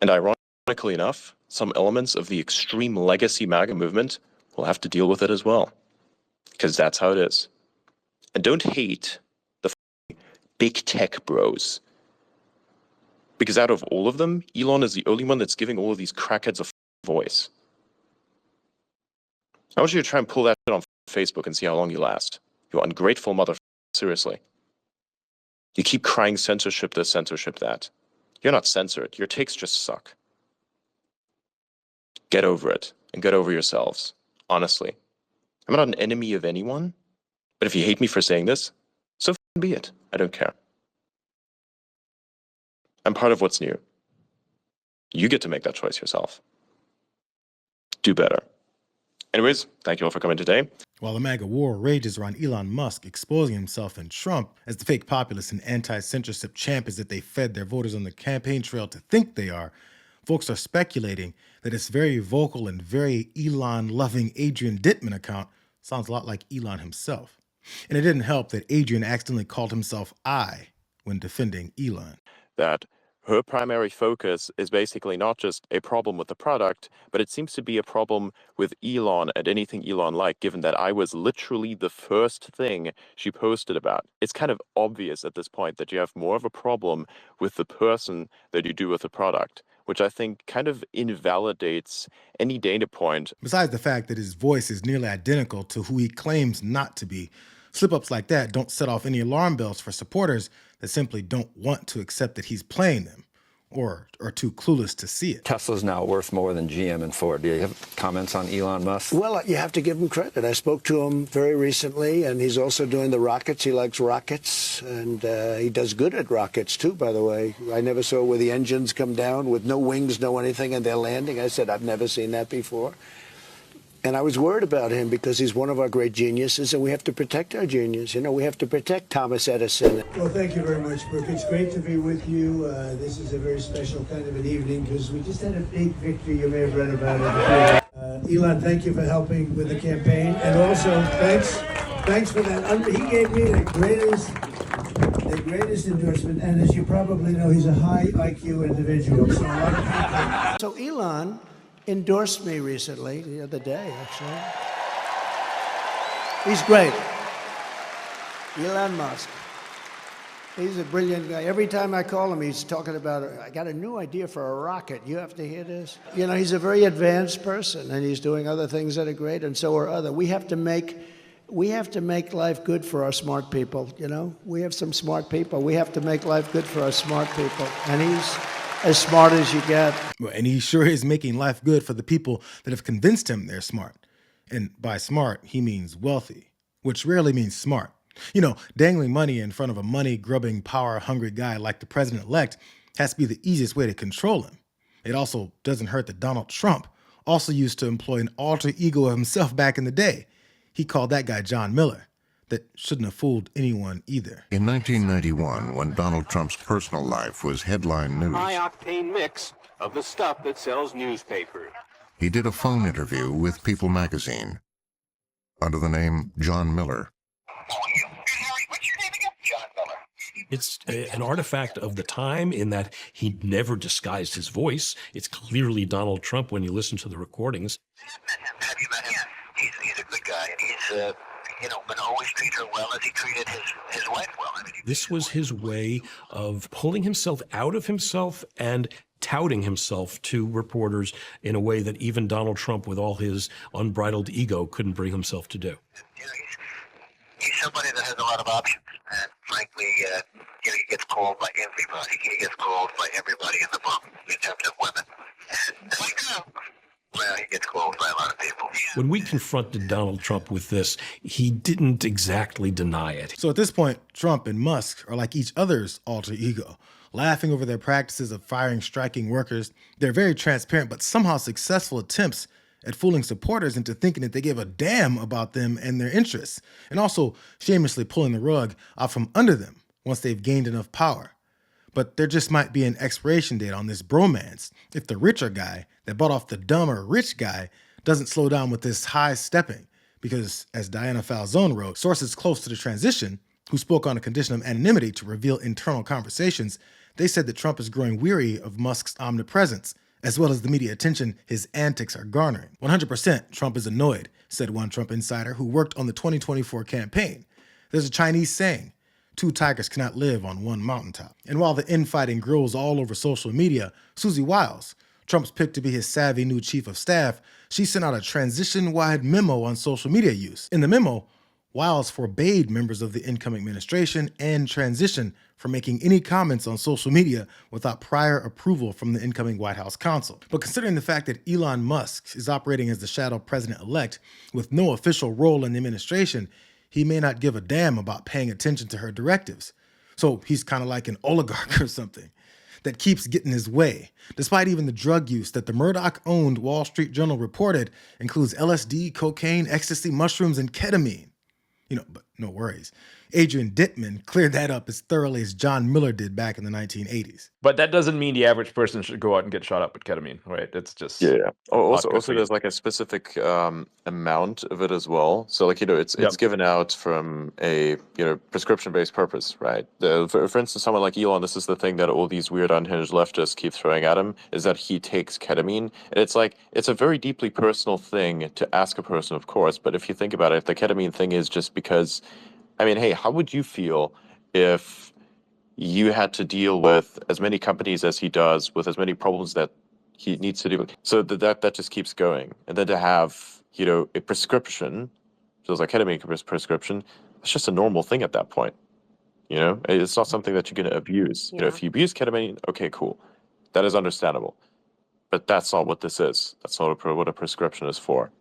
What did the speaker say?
And ironically enough, some elements of the extreme legacy MAGA movement will have to deal with it as well, because that's how it is. And don't hate the big tech bros, because out of all of them, Elon is the only one that's giving all of these crackheads a voice. I want you to try and pull that shit on Facebook and see how long you last. You ungrateful motherfucker, seriously. You keep crying censorship this, censorship that. You're not censored, your takes just suck. Get over it, and get over yourselves, honestly. I'm not an enemy of anyone, but if you hate me for saying this, so be it. I don't care. I'm part of what's new. You get to make that choice yourself. Do better. Anyways, thank you all for coming today. While the MAGA war rages around Elon Musk exposing himself and Trump as the fake populist and anti-censorship champions that they fed their voters on the campaign trail to think they are, folks are speculating that this very vocal and very Elon-loving Adrian Dittmann account sounds a lot like Elon himself. And it didn't help that Adrian accidentally called himself I when defending Elon. That her primary focus is basically not just a problem with the product, but it seems to be a problem with Elon and anything Elon like, given that I was literally the first thing she posted about. It's kind of obvious at this point that you have more of a problem with the person than you do with the product, which I think kind of invalidates any data point. Besides the fact that his voice is nearly identical to who he claims not to be, slip-ups like that don't set off any alarm bells for supporters that simply don't want to accept that he's playing them or are too clueless to see it. Tesla's now worth more than GM and Ford. Do you have comments on Elon Musk? Well, you have to give him credit. I spoke to him very recently, and he's also doing the rockets. He likes rockets, and he does good at rockets, too, by the way. I never saw where the engines come down with no wings, no anything, and they're landing. I said, I've never seen that before. And I was worried about him because he's one of our great geniuses, and we have to protect our genius. You know, we have to protect Thomas Edison. Well, thank you very much, Brooke. It's great to be with you. This is a very special kind of an evening because we just had a big victory. You may have read about it. Elon, thank you for helping with the campaign. And also, thanks for that. He gave me the greatest endorsement. And as you probably know, he's a high IQ individual. So Elon endorsed me recently, the other day, actually. He's great. Elon Musk. He's a brilliant guy. Every time I call him, he's talking about, I got a new idea for a rocket. You have to hear this. You know, he's a very advanced person, and he's doing other things that are great, and so are others. We have to make life good for our smart people, you know? We have some smart people. We have to make life good for our smart people. And he's as smart as you get. And he sure is making life good for the people that have convinced him they're smart. And by smart, he means wealthy, which rarely means smart. You know, dangling money in front of a money-grubbing, power-hungry guy like the president-elect has to be the easiest way to control him. It also doesn't hurt that Donald Trump also used to employ an alter ego of himself back in the day. He called that guy John Miller. That shouldn't have fooled anyone either. In 1991, when Donald Trump's personal life was headline news, high-octane mix of the stuff that sells newspapers. He did a phone interview with People magazine under the name John Miller. What's your name again? John Miller. It's an artifact of the time in that he never disguised his voice. It's clearly Donald Trump when you listen to the recordings. Have you met him? He's a good guy. He's going to always treat her well as he treated his wife well. I mean, this was his way of pulling himself out of himself and touting himself to reporters in a way that even Donald Trump, with all his unbridled ego, couldn't bring himself to do. You know, he's somebody that has a lot of options, and frankly, he gets called by everybody. He gets called by everybody in the book in terms of women. And well, he gets called by a lot of people. When we confronted Donald Trump with this, he didn't exactly deny it. So at this point, Trump and Musk are like each other's alter ego, laughing over their practices of firing striking workers. They're very transparent, but somehow successful attempts at fooling supporters into thinking that they give a damn about them and their interests, and also shamelessly pulling the rug out from under them once they've gained enough power. But there just might be an expiration date on this bromance if the richer guy that bought off the dumber rich guy doesn't slow down with this high stepping. Because, as Diana Falzone wrote, sources close to the transition, who spoke on a condition of anonymity to reveal internal conversations, They said that Trump is growing weary of Musk's omnipresence, as well as the media attention his antics are garnering. 100% Trump is annoyed, said one Trump insider who worked on the 2024 campaign. There's a Chinese saying, 2 tigers cannot live on one mountaintop. And while the infighting grows all over social media, Susie Wiles, Trump's pick to be his savvy new chief of staff, she sent out a transition-wide memo on social media use. In the memo, Wiles forbade members of the incoming administration and transition from making any comments on social media without prior approval from the incoming White House counsel. But considering the fact that Elon Musk is operating as the shadow president-elect with no official role in the administration, he may not give a damn about paying attention to her directives. So he's kind of like an oligarch or something that keeps getting his way, despite even the drug use that the Murdoch-owned Wall Street Journal reported includes LSD, cocaine, ecstasy, mushrooms, and ketamine. But no worries. Adrian Dittmann cleared that up as thoroughly as John Miller did back in the 1980s. But that doesn't mean the average person should go out and get shot up with ketamine, right? It's just Also, there's like a specific amount of it as well. So it's given out from a prescription-based purpose, right? For instance, someone like Elon, this is the thing that all these weird unhinged leftists keep throwing at him, is that he takes ketamine. And it's a very deeply personal thing to ask a person, of course. But if you think about it, the ketamine thing is just because, hey, how would you feel if you had to deal with as many companies as he does, with as many problems that he needs to deal with? So that just keeps going. And then to have, a prescription, so it's like ketamine prescription, it's just a normal thing at that point. It's not something that you're going to abuse. Yeah. If you abuse ketamine, okay, cool. That is understandable. But that's not what this is. That's not what a prescription is for.